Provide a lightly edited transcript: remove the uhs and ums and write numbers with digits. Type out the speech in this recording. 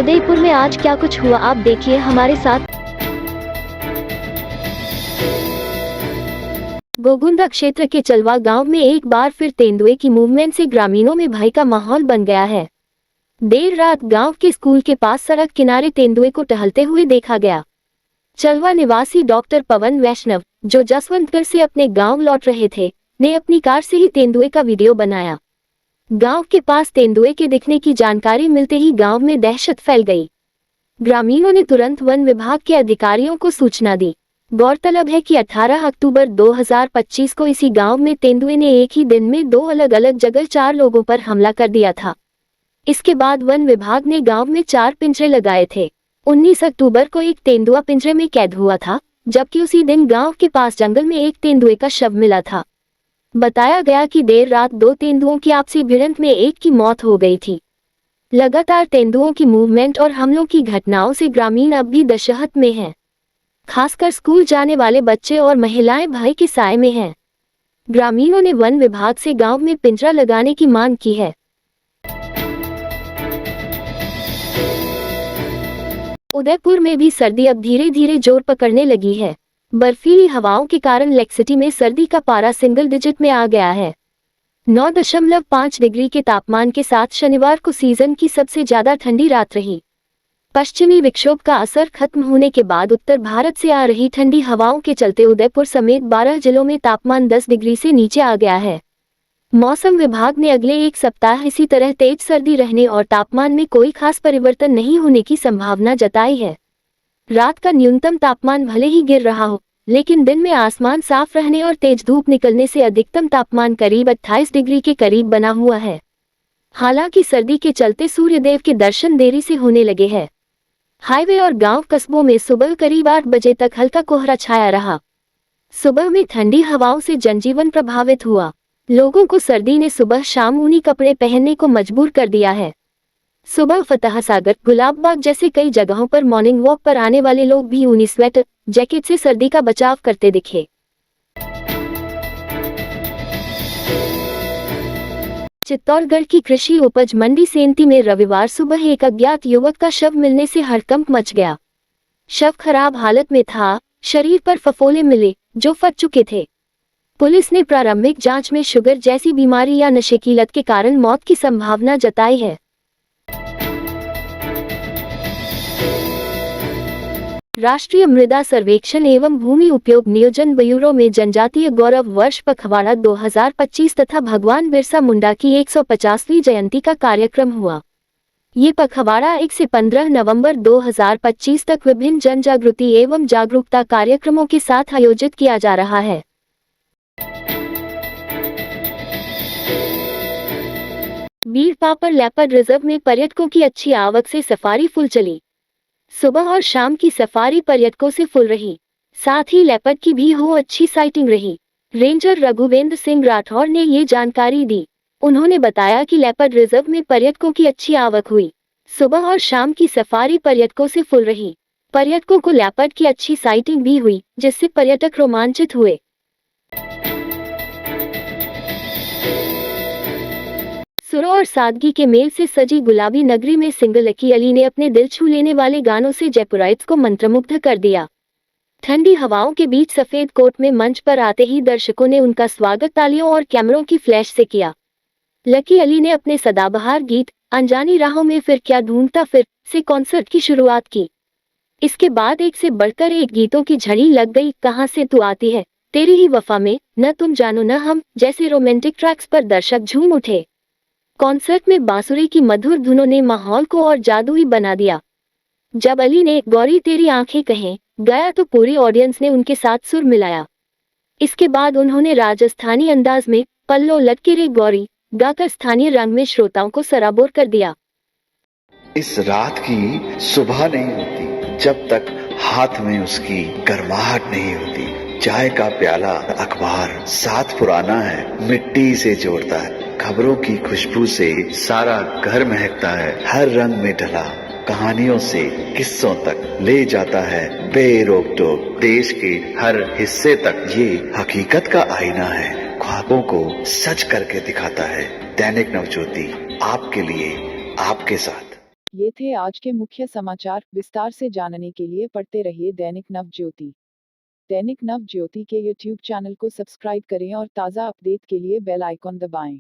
उदयपुर में आज क्या कुछ हुआ, आप देखिए हमारे साथ। गोगुंदा क्षेत्र के चलवा गांव में एक बार फिर तेंदुए की मूवमेंट से ग्रामीणों में भय का माहौल बन गया है। देर रात गांव के स्कूल के पास सड़क किनारे तेंदुए को टहलते हुए देखा गया। चलवा निवासी डॉक्टर पवन वैष्णव, जो जसवंतगढ़ से अपने गांव लौट रहे थे, ने अपनी कार से ही तेंदुए का वीडियो बनाया। गांव के पास तेंदुए के दिखने की जानकारी मिलते ही गांव में दहशत फैल गई। ग्रामीणों ने तुरंत वन विभाग के अधिकारियों को सूचना दी। गौरतलब है कि 18 अक्टूबर 2025 को इसी गांव में तेंदुए ने एक ही दिन में 2 अलग अलग जगह 4 लोगों पर हमला कर दिया था। इसके बाद वन विभाग ने गांव में 4 पिंजरे लगाए थे। 19 अक्टूबर को एक तेंदुआ पिंजरे में कैद हुआ था, जबकि उसी दिन गांव के पास जंगल में एक तेंदुए का शव मिला था। बताया गया कि देर रात 2 तेंदुओं की आपसी भिड़ंत में एक की मौत हो गई थी। लगातार तेंदुओं की मूवमेंट और हमलों की घटनाओं से ग्रामीण अब भी दशहत में हैं। खासकर स्कूल जाने वाले बच्चे और महिलाएं भय के साए में हैं। ग्रामीणों ने वन विभाग से गांव में पिंजरा लगाने की मांग की है। उदयपुर में भी सर्दी अब धीरे धीरे जोर पकड़ने लगी है। बर्फीली हवाओं के कारण लेक सिटी में सर्दी का पारा सिंगल डिजिट में आ गया है। 9.5 डिग्री के तापमान के साथ शनिवार को सीजन की सबसे ज्यादा ठंडी रात रही। पश्चिमी विक्षोभ का असर खत्म होने के बाद उत्तर भारत से आ रही ठंडी हवाओं के चलते उदयपुर समेत 12 जिलों में तापमान 10 डिग्री से नीचे आ गया है। मौसम विभाग ने अगले एक सप्ताह इसी तरह तेज सर्दी रहने और तापमान में कोई खास परिवर्तन नहीं होने की संभावना जताई है। रात का न्यूनतम तापमान भले ही गिर रहा हो, लेकिन दिन में आसमान साफ रहने और तेज धूप निकलने से अधिकतम तापमान करीब 28 डिग्री के करीब बना हुआ है। हालांकि सर्दी के चलते सूर्यदेव के दर्शन देरी से होने लगे हैं। हाईवे और गांव कस्बों में सुबह करीब 8 बजे तक हल्का कोहरा छाया रहा। सुबह में ठंडी हवाओं से जनजीवन प्रभावित हुआ। लोगों को सर्दी ने सुबह शाम ऊनी कपड़े पहनने को मजबूर कर दिया है। सुबह फतह सागर, गुलाबबाग जैसे कई जगहों पर मॉर्निंग वॉक पर आने वाले लोग भी ऊनी स्वेटर, जैकेट से सर्दी का बचाव करते दिखे। चित्तौड़गढ़ की कृषि उपज मंडी सेंती में रविवार सुबह एक अज्ञात युवक का शव मिलने से हड़कंप मच गया। शव खराब हालत में था, शरीर पर फफोले मिले जो फट चुके थे। पुलिस ने प्रारंभिक जांच में शुगर जैसी बीमारी या नशे की लत के कारण मौत की संभावना जताई है। राष्ट्रीय मृदा सर्वेक्षण एवं भूमि उपयोग नियोजन ब्यूरो में जनजातीय गौरव वर्ष पखवाड़ा 2025 तथा भगवान बिरसा मुंडा की 150वीं जयंती का कार्यक्रम हुआ। ये पखवाड़ा 1 से 15 नवंबर 2025 तक विभिन्न जन जागृति एवं जागरूकता कार्यक्रमों के साथ आयोजित किया जा रहा है। बीड़ पापर लेपर्ड रिजर्व में पर्यटकों की अच्छी आवक से सफारी फुल चली। सुबह और शाम की सफारी पर्यटकों से फुल रही, साथ ही लेपर्ड की भी हो अच्छी साइटिंग रही। रेंजर रघुवेंद्र सिंह राठौर ने ये जानकारी दी। उन्होंने बताया कि लेपर्ड रिजर्व में पर्यटकों की अच्छी आवक हुई। सुबह और शाम की सफारी पर्यटकों से फुल रही। पर्यटकों को लेपर्ड की अच्छी साइटिंग भी हुई, जिससे पर्यटक रोमांचित हुए। सुरों और सादगी के मेल से सजी गुलाबी नगरी में सिंगर लकी अली ने अपने दिल छू लेने वाले गानों से जयपुराइट्स को मंत्रमुग्ध कर दिया। ठंडी हवाओं के बीच सफेद कोट में मंच पर आते ही दर्शकों ने उनका स्वागत तालियों और कैमरों की फ्लैश से किया। लकी अली ने अपने सदाबहार गीत अनजानी राहों में फिर क्या ढूंढता फिर से कॉन्सर्ट की शुरुआत की। इसके बाद एक से बढ़कर एक गीतों की झड़ी लग गई। कहां से तू आती है, तेरी ही वफा में, न तुम जानो न हम जैसे रोमांटिक ट्रैक्स पर दर्शक झूम उठे। कॉन्सर्ट में बांसुरी की मधुर धुनों ने माहौल को और जादुई बना दिया। जब अली ने गौरी तेरी आंखें कहें गाया तो पूरी ऑडियंस ने उनके साथ सुर मिलाया। इसके बाद उन्होंने राजस्थानी अंदाज में पल्लो लटके रे गौरी गाकर स्थानीय रंग में श्रोताओं को सराबोर कर दिया। इस रात की सुबह नहीं होती जब तक हाथ में उसकी गर्माहट नहीं होती। चाय का प्याला, अखबार साथ पुराना है, मिट्टी से जोड़ता है। खबरों की खुशबू से सारा घर महकता है। हर रंग में ढला कहानियों से किस्सों तक ले जाता है बेरोक टोक। देश के हर हिस्से तक ये हकीकत का आईना है, ख्वाबों को सच करके दिखाता है। दैनिक नवज्योति आपके लिए, आपके साथ। ये थे आज के मुख्य समाचार। विस्तार से जानने के लिए पढ़ते रहिए दैनिक नव ज्योति। दैनिक नव ज्योति के YouTube चैनल को सब्सक्राइब करें और ताज़ा अपडेट के लिए बेल आइकॉन दबाएं।